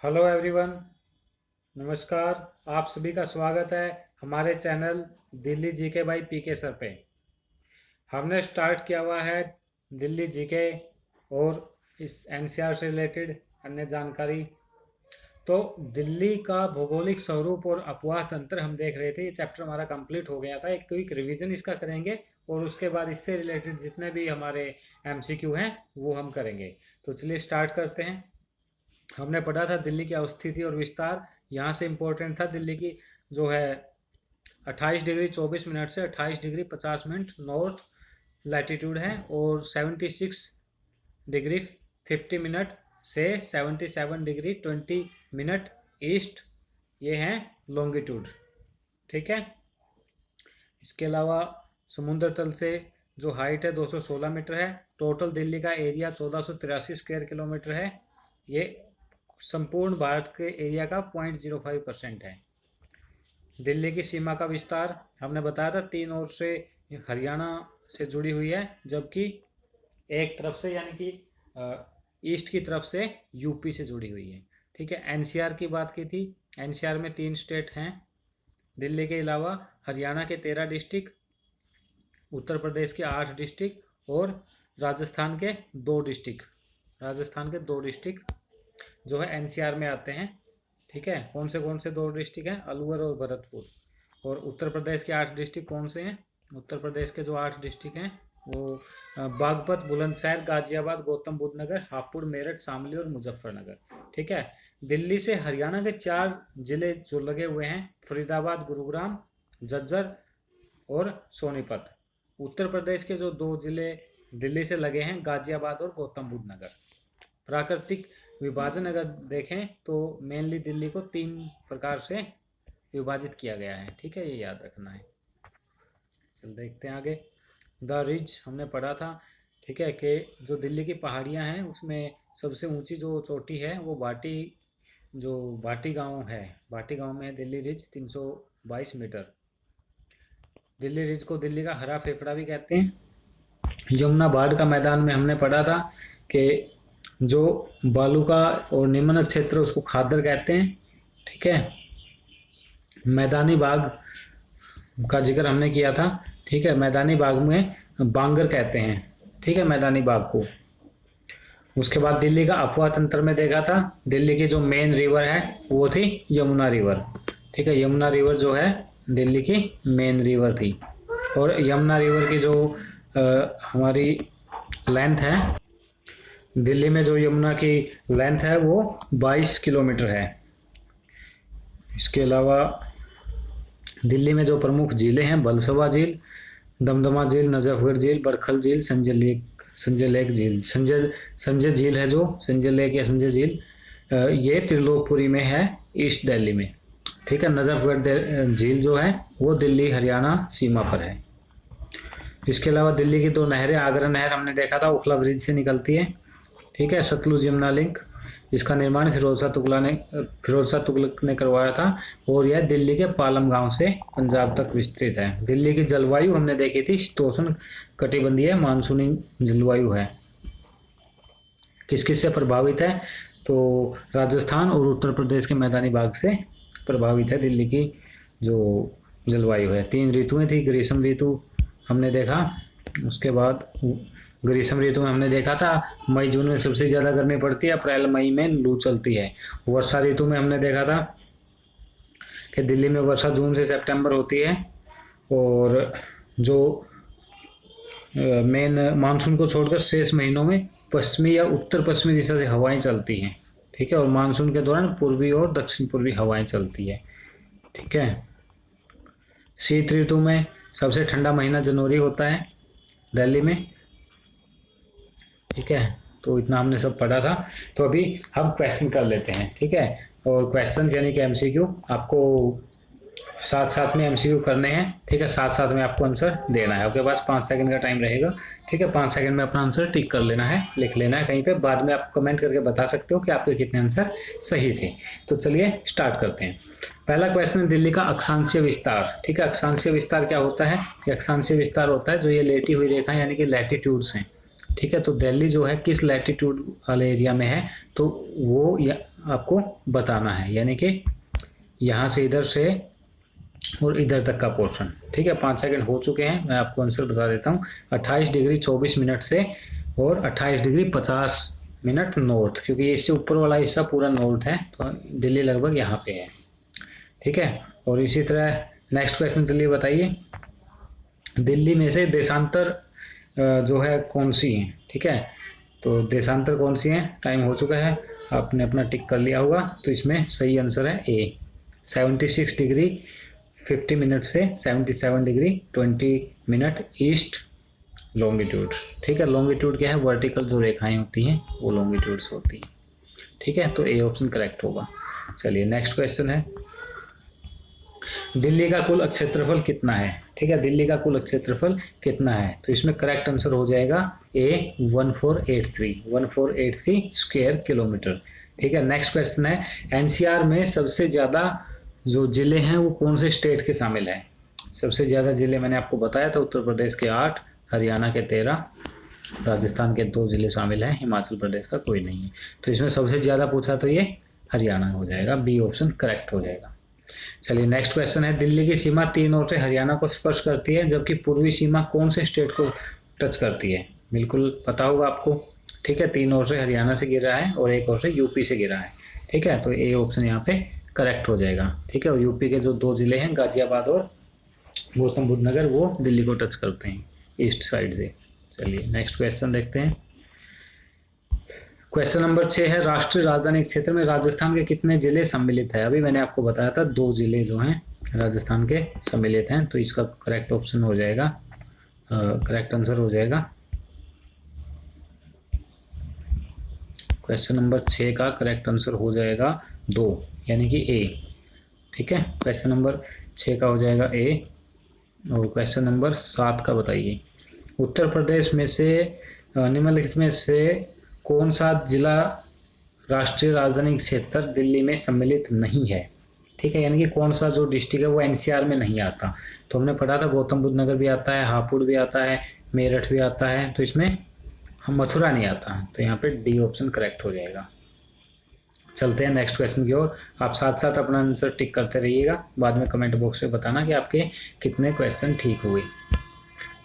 Hello everyone. नमस्कार। आप सभी का स्वागत है हमारे channel Delhi GK by PK sir पे। हमने स्टार्ट किया हुआ है दिल्ली जीके और इस एनसीआर से रिलेटेड अन्य जानकारी। तो दिल्ली का भौगोलिक स्वरूप और अपवाह तंत्र हम देख रहे थे। ये चैप्टर हमारा कंप्लीट हो गया था। एक क्विक रिवीजन इसका करेंगे और उसके बाद इससे रिलेटेड जितने भी हमारे एमसीक्यू हैं वो हम करेंगे। तो चलिए स्टार्ट करते हैं। हमने पढ़ा था दिल्ली की अवस्थिति और विस्तार। यहाँ से इम्पोर्टेंट था दिल्ली की जो है 28 डिग्री 24 मिनट से 28 डिग्री 50 मिनट नॉर्थ लैटिट्यूड है और 76 डिग्री 50 मिनट से 77 डिग्री 20 मिनट ईस्ट ये हैं लॉन्गिट्यूड। ठीक है। इसके अलावा समुद्र तल से जो हाइट है 216 मीटर है। टोटल दिल्ली का एरिया 1483 स्क्वायर किलोमीटर है। ये संपूर्ण भारत के एरिया का 0.05% है। दिल्ली की सीमा का विस्तार हमने बताया था 3 ओर से हरियाणा से जुड़ी हुई है, जबकि एक तरफ से यानी कि ईस्ट की तरफ से यूपी से जुड़ी हुई है। ठीक है। एनसीआर की बात की थी। एनसीआर में 3 स्टेट हैं दिल्ली के अलावा। हरियाणा के 13 डिस्ट्रिक्ट, उत्तर प्रदेश के 8 डिस्ट्रिक्ट और राजस्थान के 2 डिस्ट्रिक्ट जो है एनसीआर में आते हैं। ठीक है। कौन से 2 डिस्ट्रिक्ट हैं? अलवर और भरतपुर। और उत्तर प्रदेश के 8 डिस्ट्रिक्ट कौन से हैं? उत्तर प्रदेश के जो 8 डिस्ट्रिक्ट हैं वो बागपत, बुलंदशहर, गाजियाबाद, गौतम बुद्ध नगर, हापुड़, मेरठ, शामली और मुजफ्फरनगर। ठीक है। दिल्ली से हरियाणा के 4 जिले जो लगे हुए हैं, फरीदाबाद, गुरुग्राम, झज्जर और सोनीपत। उत्तर प्रदेश के जो 2 जिले दिल्ली से लगे हैं, गाजियाबाद और गौतम बुद्ध नगर। प्राकृतिक विभाजन अगर देखें तो मेनली दिल्ली को 3 प्रकार से विभाजित किया गया है। ठीक है, ये याद रखना है। चल देखते हैं आगे। द रिज हमने पढ़ा था। ठीक है, कि जो दिल्ली की पहाड़ियां हैं उसमें सबसे ऊंची जो चोटी है वो भाटी गांव है। भाटी गांव में है Delhi ridge, 322 metre. Delhi ridge को दिल्ली का हरा फेफड़ा भी कहते हैं। यमुना बाढ़ का मैदान में हमने पढ़ा था कि जो बालू का और निम्न क्षेत्र उसको खादर कहते हैं। ठीक है। मैदानी बाग का जिक्र हमने किया था। ठीक है। मैदानी बाग में बांगर कहते हैं। ठीक है, मैदानी बाग को। उसके बाद दिल्ली का अपवाह तंत्र में देखा था। दिल्ली की जो मेन रिवर है वो थी यमुना रिवर। ठीक है, यमुना रिवर जो है दिल्ली की मेन रिवर थी। और यमुना रिवर की जो हमारी लेंथ है, दिल्ली में जो यमुना की लेंथ है वो 22 किलोमीटर है। इसके अलावा दिल्ली में जो प्रमुख झीलें हैं, बलसवा झील, दमदमा झील, नजफगढ़ झील, बरखल झील, संजय लेक झील। संजय झील है जो संजय लेक या संजय झील, ये त्रिलोकपुरी में है, ईस्ट दिल्ली में। ठीक है। नजफगढ़ झील जो है वो दिल्ली हरियाणा सीमा पर है। इसके अलावा दिल्ली की 2 नहरें, आगरा नहर हमने देखा था ओखला ब्रिज से निकलती है। ठीक है। सतलुज यमुना लिंक, जिसका निर्माण फिरोज तुगलक ने करवाया था और यह दिल्ली के पालम गांव से पंजाब तक विस्तृत है। दिल्ली की जलवायु हमने देखी थी, शीतोष्ण कटिबंधीय मानसूनी जलवायु है। किस किस से प्रभावित है? तो राजस्थान और उत्तर प्रदेश के मैदानी भाग से प्रभावित है दिल्ली की जो जलवायु है। 3 ऋतुएं थी। ग्रीष्म ऋतु हमने देखा। उसके बाद ग्रीष्म ऋतु में हमने देखा था मई जून में सबसे ज़्यादा गर्मी पड़ती है, अप्रैल मई में लू चलती है। वर्षा ऋतु में हमने देखा था कि दिल्ली में वर्षा जून से सितंबर होती है और जो मेन मानसून को छोड़कर शेष महीनों में पश्चिमी या उत्तर पश्चिमी दिशा से हवाएं चलती हैं। ठीक है। और मानसून के दौरान पूर्वी और दक्षिण पूर्वी हवाएं चलती है। ठीक है। शीत ऋतु में सबसे ठंडा महीना जनवरी होता है दिल्ली में। ठीक है। तो इतना हमने सब पढ़ा था। तो अभी हम क्वेश्चन कर लेते हैं। ठीक है। और क्वेश्चन यानी कि एमसीक्यू आपको साथ साथ में एमसीक्यू करने हैं। ठीक है। साथ साथ में आपको आंसर देना है। आपके पास 5 सेकंड का टाइम रहेगा। ठीक है। 5 सेकंड में अपना आंसर टिक कर लेना है, लिख लेना है कहीं पे। बाद में आप कमेंट करके बता सकते हो कि आपके कितने आंसर सही थे। तो चलिए स्टार्ट करते हैं। पहला क्वेश्चन है दिल्ली का अक्षांशीय विस्तार। ठीक है। अक्षांशीय विस्तार क्या होता है? अक्षांशीय विस्तार होता है जो ये लेटी हुई रेखा यानी कि लैटिट्यूड्स हैं। ठीक है। तो दिल्ली जो है किस लैटिट्यूड वाले एरिया में है? तो वो आपको बताना है, यानी कि यहाँ से इधर से और इधर तक का पोर्शन। ठीक है, 5 सेकंड हो चुके हैं, मैं आपको आंसर बता देता हूँ। 28 डिग्री 24 मिनट से और 28 डिग्री 50 मिनट नॉर्थ, क्योंकि इससे ऊपर वाला हिस्सा पूरा नॉर्थ है, तो दिल्ली लगभग यहाँ पे है। ठीक है, और इसी तरह नेक्स्ट क्वेश्चन चलिए बताइए, दिल्ली में से देशांतर जो है कौन सी है। ठीक है, तो देशांतर कौन सी है, टाइम हो चुका है, आपने अपना टिक कर लिया होगा, तो इसमें सही आंसर है ए, 76 डिग्री 50 मिनट से 77 डिग्री 20 मिनट ईस्ट लॉन्गिट्यूड। ठीक है, लॉन्गिट्यूड क्या है, वर्टिकल जो रेखाएं होती हैं वो लॉन्गिट्यूड्स होती हैं। ठीक है, तो ए ऑप्शन करेक्ट होगा। चलिए नेक्स्ट क्वेश्चन है, दिल्ली का कुल क्षेत्रफल कितना है। ठीक है, दिल्ली का कुल क्षेत्रफल कितना है, तो इसमें करेक्ट आंसर हो जाएगा ए 1483 स्क्वायर किलोमीटर। ठीक है, नेक्स्ट क्वेश्चन है, एनसीआर में सबसे ज़्यादा जो जिले हैं वो कौन से स्टेट के शामिल हैं। सबसे ज़्यादा जिले मैंने आपको बताया था, उत्तर प्रदेश के 8, हरियाणा के 13, राजस्थान के 2 जिले शामिल हैं, हिमाचल प्रदेश का कोई नहीं है। तो इसमें सबसे ज़्यादा पूछा तो ये हरियाणा हो जाएगा, बी ऑप्शन करेक्ट हो जाएगा। चलिए नेक्स्ट क्वेश्चन है, दिल्ली की सीमा 3 ओर से हरियाणा को स्पर्श करती है, जबकि पूर्वी सीमा कौन से स्टेट को टच करती है। बिल्कुल पता होगा आपको। ठीक है, 3 ओर से हरियाणा से गिरा है और 1 ओर से यूपी से गिरा है। ठीक है, तो ए ऑप्शन यहाँ पे करेक्ट हो जाएगा। ठीक है, और यूपी के जो 2 जिले हैं गाजियाबाद और गौतम बुद्ध नगर, वो दिल्ली को टच करते हैं ईस्ट साइड से। चलिए नेक्स्ट क्वेश्चन देखते हैं, क्वेश्चन नंबर 6 है, राष्ट्रीय राजधानी क्षेत्र में राजस्थान के कितने जिले सम्मिलित है। अभी मैंने आपको बताया था 2 जिले जो हैं राजस्थान के सम्मिलित हैं, तो इसका करेक्ट ऑप्शन हो जाएगा, करेक्ट आंसर हो जाएगा क्वेश्चन नंबर 6 का करेक्ट आंसर हो जाएगा 2, यानी कि ए। ठीक है, क्वेश्चन नंबर 6 का हो जाएगा ए। और क्वेश्चन नंबर 7 का बताइए, उत्तर प्रदेश में से निम्नलिखित में से कौन सा जिला राष्ट्रीय राजधानी क्षेत्र दिल्ली में सम्मिलित नहीं है। ठीक है, यानी कि कौन सा जो डिस्ट्रिक्ट है वो एनसीआर में नहीं आता। तो हमने पढ़ा था गौतम बुद्ध नगर भी आता है, हापुड़ भी आता है, मेरठ भी आता है, तो इसमें हम मथुरा नहीं आता, तो यहाँ पे डी ऑप्शन करेक्ट हो जाएगा। चलते हैं नेक्स्ट क्वेश्चन की ओर, आप साथ साथ अपना आंसर टिक करते रहिएगा, बाद में कमेंट बॉक्स में बताना कि आपके कितने क्वेश्चन ठीक हुए।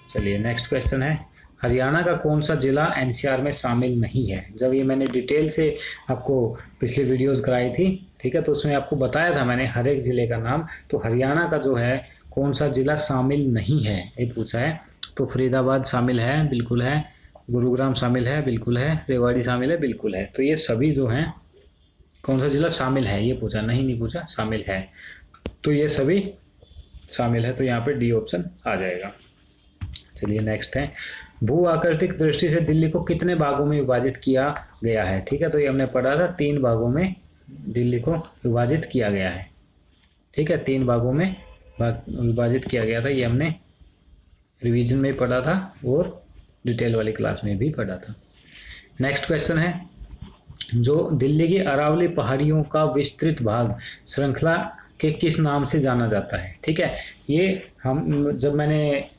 चलिए नेक्स्ट क्वेश्चन है, हरियाणा का कौन सा जिला एनसीआर में शामिल नहीं है। जब ये मैंने डिटेल से आपको पिछली वीडियोस कराई थी, ठीक है, तो उसमें आपको बताया था मैंने हर एक ज़िले का नाम। तो हरियाणा का जो है कौन सा ज़िला शामिल नहीं है ये पूछा है, तो फरीदाबाद शामिल है, बिल्कुल है, गुरुग्राम शामिल है, बिल्कुल है, रेवाड़ी शामिल है, बिल्कुल है। तो ये सभी जो हैं कौन सा ज़िला शामिल है ये पूछा, नहीं पूछा, शामिल है, तो ये सभी शामिल है, तो यहाँ पे डी ऑप्शन आ जाएगा। चलिए नेक्स्ट है, भू आकृतिक दृष्टि से दिल्ली को कितने भागों में विभाजित किया गया है। ठीक है, तो ये हमने पढ़ा था 3 भागों में दिल्ली को विभाजित किया गया है। ठीक है, 3 भागों में विभाजित किया गया था, ये हमने रिवीजन में पढ़ा था और डिटेल वाली क्लास में भी पढ़ा था। नेक्स्ट क्वेश्चन है, जो दिल्ली की अरावली पहाड़ियों का विस्तृत भाग श्रृंखला के किस नाम से जाना जाता है। ठीक है, ये हम जब मैंने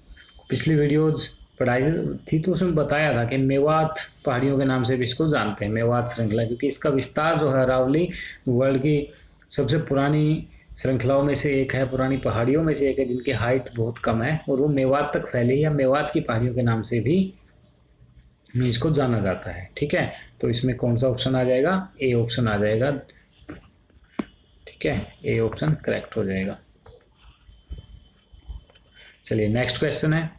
पिछली वीडियोज पढ़ाई थी तो उसमें बताया था कि मेवात पहाड़ियों के नाम से भी इसको जानते हैं, मेवात श्रृंखला, क्योंकि इसका विस्तार जो है अरावली वर्ल्ड की सबसे पुरानी श्रृंखलाओं में से एक है, पुरानी पहाड़ियों में से एक है जिनकी हाइट बहुत कम है और वो मेवात तक फैली है, मेवात की पहाड़ियों के नाम से भी इसको जाना जाता है। ठीक है, तो इसमें कौन सा ऑप्शन आ जाएगा, ए ऑप्शन आ जाएगा। ठीक है, ए ऑप्शन करेक्ट हो जाएगा। चलिए नेक्स्ट क्वेश्चन है,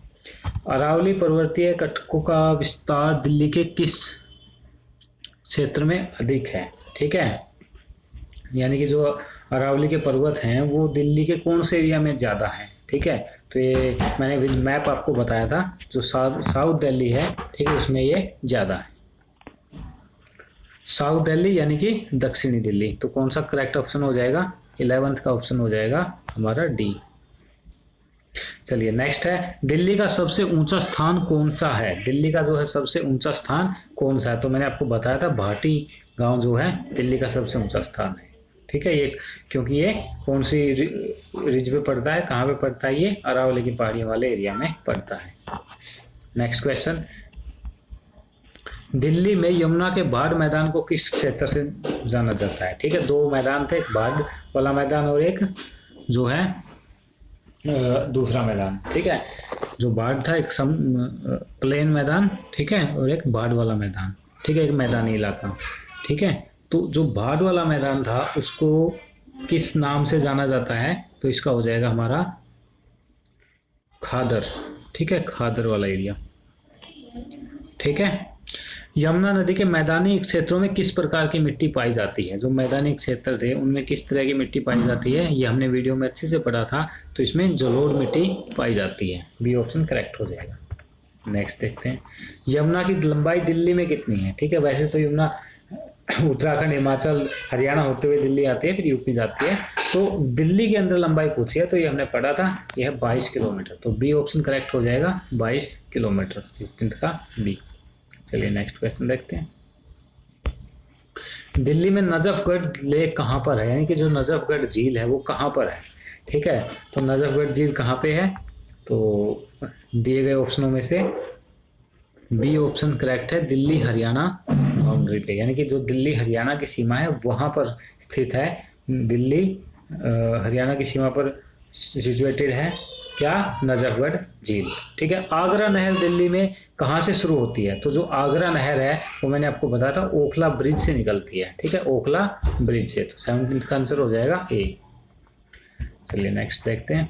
अरावली पर्वतीय कटकों का विस्तार दिल्ली के किस क्षेत्र में अधिक है। ठीक है, यानी कि जो अरावली के पर्वत हैं वो दिल्ली के कौन से एरिया में ज़्यादा है। ठीक है, तो ये मैंने मैप आपको बताया था, जो साउथ दिल्ली है, ठीक है, उसमें ये ज़्यादा है, साउथ दिल्ली यानी कि दक्षिणी दिल्ली। तो कौन सा करेक्ट ऑप्शन हो जाएगा, 11th का ऑप्शन हो जाएगा हमारा डी। चलिए नेक्स्ट है, दिल्ली का सबसे ऊंचा स्थान कौन सा है। दिल्ली का जो है सबसे ऊंचा स्थान कौन सा है, तो मैंने आपको बताया था भाटी गांव जो है दिल्ली का सबसे ऊंचा स्थान है। ठीक है, ये क्योंकि ये कौन सी रिज पे पड़ता है, कहाँ पे पड़ता है, ये अरावली की पहाड़ियों वाले एरिया में पड़ता है। नेक्स्ट क्वेश्चन, दिल्ली में यमुना के बाढ़ मैदान को किस क्षेत्र से जाना जाता है? ठीक है, दो मैदान थे, एक बाढ़ वाला मैदान और एक जो है दूसरा मैदान। ठीक है, जो बाढ़ था एक प्लेन मैदान, ठीक है, और एक बाढ़ वाला मैदान। ठीक है, एक मैदानी इलाका। ठीक है, तो जो बाढ़ वाला मैदान था उसको किस नाम से जाना जाता है? तो इसका हो जाएगा हमारा खादर। ठीक है, खादर वाला एरिया। ठीक है, यमुना नदी के मैदानी क्षेत्रों में किस प्रकार की मिट्टी पाई जाती है? जो मैदानी क्षेत्र थे उनमें किस तरह की मिट्टी पाई जाती है, ये हमने वीडियो में अच्छे से पढ़ा था। तो इसमें जलोढ़ मिट्टी पाई जाती है। बी ऑप्शन करेक्ट हो जाएगा। नेक्स्ट देखते हैं, यमुना की लंबाई दिल्ली में कितनी है? ठीक है, वैसे तो यमुना उत्तराखंड, हिमाचल, हरियाणा होते हुए दिल्ली आती है, फिर यूपी जाती है। तो दिल्ली के अंदर लंबाई पूछी है तो ये हमने पढ़ा था, यह है 22 किलोमीटर। तो बी ऑप्शन करेक्ट हो जाएगा, 22 किलोमीटर का बी। चलिए नेक्स्ट क्वेश्चन देखते हैं। दिल्ली में नजफगढ़ लेक कहाँ पर है? यानी कि जो नजफगढ़ झील है वो कहाँ पर है? ठीक है, तो नजफगढ़ झील कहाँ पे है? तो दिए गए ऑप्शनों में से बी ऑप्शन करेक्ट है, दिल्ली हरियाणा बाउंड्री पे, यानी कि जो दिल्ली हरियाणा की सीमा है वहां पर स्थित है। दिल्ली हरियाणा की सीमा पर सिचुएटेड है क्या? नजफगढ़ झील। ठीक है, आगरा नहर दिल्ली में कहाँ से शुरू होती है? तो जो आगरा नहर है वो मैंने आपको बताया था ओखला ब्रिज से निकलती है। ठीक है, ओखला ब्रिज से। तो 17 का आंसर हो जाएगा ए। चलिए नेक्स्ट देखते हैं,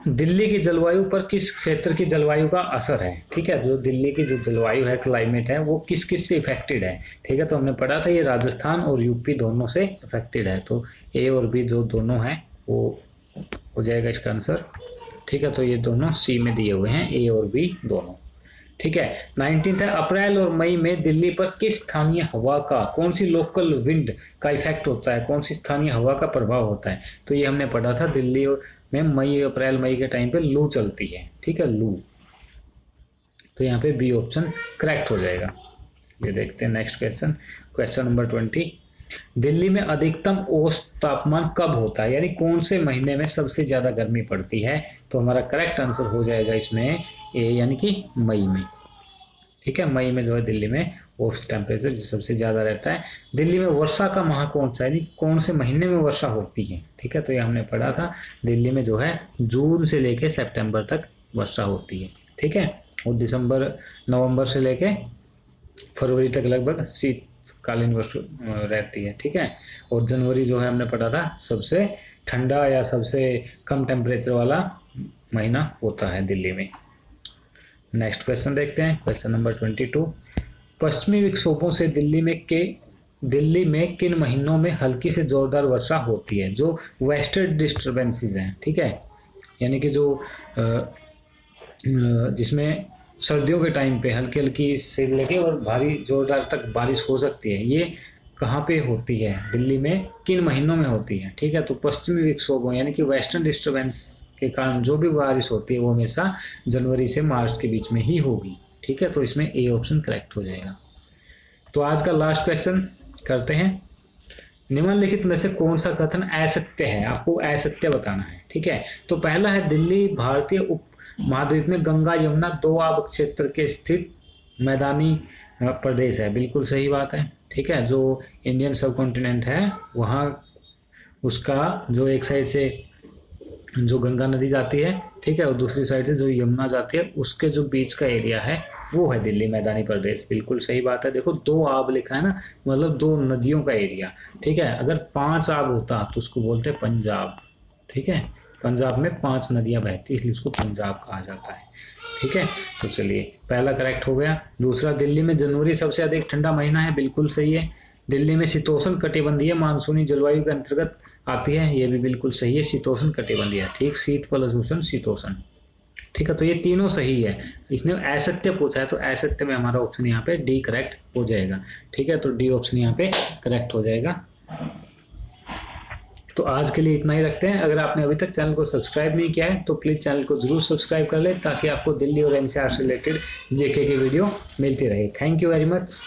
दिल्ली की जलवायु पर किस क्षेत्र की जलवायु का असर है? ठीक है, जो दिल्ली की जो जलवायु है, क्लाइमेट है, वो किस किस से इफेक्टेड है? ठीक है, तो हमने पढ़ा था ये राजस्थान और यूपी दोनों से इफेक्टेड है। तो ए और बी जो दोनों हैं वो हो जाएगा इसका आंसर। ठीक है, तो ये दोनों सी में दिए हुए हैं, ए और बी दोनों। ठीक है, 19 है, अप्रैल और मई में दिल्ली पर किस स्थानीय हवा का, कौन सी लोकल विंड का इफेक्ट होता है? कौन सी स्थानीय हवा का प्रभाव होता है? तो ये हमने पढ़ा था, दिल्ली में मई, अप्रैल मई के टाइम पे लू चलती है। ठीक है, लू। तो यहाँ पे बी ऑप्शन करेक्ट हो जाएगा। ये देखते हैं next question, question number 20। Delhi में अधिकतम औसत तापमान कब होता है? यानी कौन से महीने में सबसे ज्यादा गर्मी पड़ती है? तो हमारा करेक्ट आंसर हो जाएगा इसमें ए, यानी कि मई में। ठीक है, मई में जो है दिल्ली में औसत टेम्परेचर सबसे ज्यादा रहता है। दिल्ली में वर्षा का माह कौन सा है, यानी कौन से महीने में वर्षा होती है? ठीक है, तो ये हमने पढ़ा था, दिल्ली में जो है जून से लेके सितंबर तक वर्षा होती है। ठीक है, और नवंबर से लेके फरवरी तक लगभग शीतकालीन वर्षा रहती है। ठीक है, और जनवरी जो है हमने पढ़ा था सबसे ठंडा या सबसे कम टेम्परेचर वाला महीना होता है दिल्ली में। नेक्स्ट क्वेश्चन देखते हैं, क्वेश्चन नंबर 22। पश्चिमी विक्षोभों से दिल्ली में किन महीनों में हल्की से जोरदार वर्षा होती है? जो वेस्टर्न डिस्टर्बेंसेस हैं। ठीक है, यानी कि जो जिसमें सर्दियों के टाइम पे हल्की हल्की से लेके और भारी जोरदार तक बारिश हो सकती है, ये कहाँ पे होती है? दिल्ली में किन महीनों में होती है? ठीक है, तो पश्चिमी विक्षोभों यानी कि वेस्टर्न डिस्टर्बेंस के कारण जो भी बारिश होती है वो हमेशा जनवरी से मार्च के बीच में ही होगी। ठीक है, तो इसमें ए ऑप्शन करेक्ट हो जाएगा। तो आज का लास्ट क्वेश्चन करते हैं, निम्नलिखित में से कौन सा कथन असत्य है? आपको असत्य बताना है। ठीक है, तो पहला है, दिल्ली भारतीय उप महाद्वीप में गंगा यमुना दो आब क्षेत्र के स्थित मैदानी प्रदेश है। बिल्कुल सही बात है। ठीक है, जो इंडियन सब कॉन्टिनेंट है वहाँ उसका जो एक साइड से जो गंगा नदी जाती है, ठीक है, और दूसरी साइड से जो यमुना जाती है, उसके जो बीच का एरिया है वो है दिल्ली मैदानी प्रदेश। बिल्कुल सही बात है। देखो 2 आब लिखा है ना, मतलब 2 नदियों का एरिया। ठीक है, अगर 5 आब होता तो उसको बोलते पंजाब। ठीक है, पंजाब में 5 नदियां बहती इसलिए उसको पंजाब कहा जाता है। ठीक है, तो चलिए पहला करेक्ट हो गया। दूसरा, दिल्ली में जनवरी सबसे अधिक ठंडा महीना है। बिल्कुल सही है। दिल्ली में शीतोष्ण कटिबंधीय मानसूनी जलवायु के अंतर्गत आती है। ये भी बिल्कुल सही है, शीतोष्ण कटिबंधीय। ठीक, शीत प्लस उष्ण शीतोष्ण। ठीक है, तो ये तीनों सही है। इसने असत्य पूछा है तो असत्य में हमारा ऑप्शन यहाँ पे डी करेक्ट हो जाएगा। ठीक है, तो डी ऑप्शन यहाँ पे करेक्ट हो जाएगा। तो आज के लिए इतना ही रखते हैं। अगर आपने अभी तक चैनल को सब्सक्राइब नहीं किया है तो प्लीज़ चैनल को जरूर सब्सक्राइब कर ले, ताकि आपको दिल्ली और एनसीआर से रिलेटेड जेके की वीडियो मिलती रहे। Thank you very much.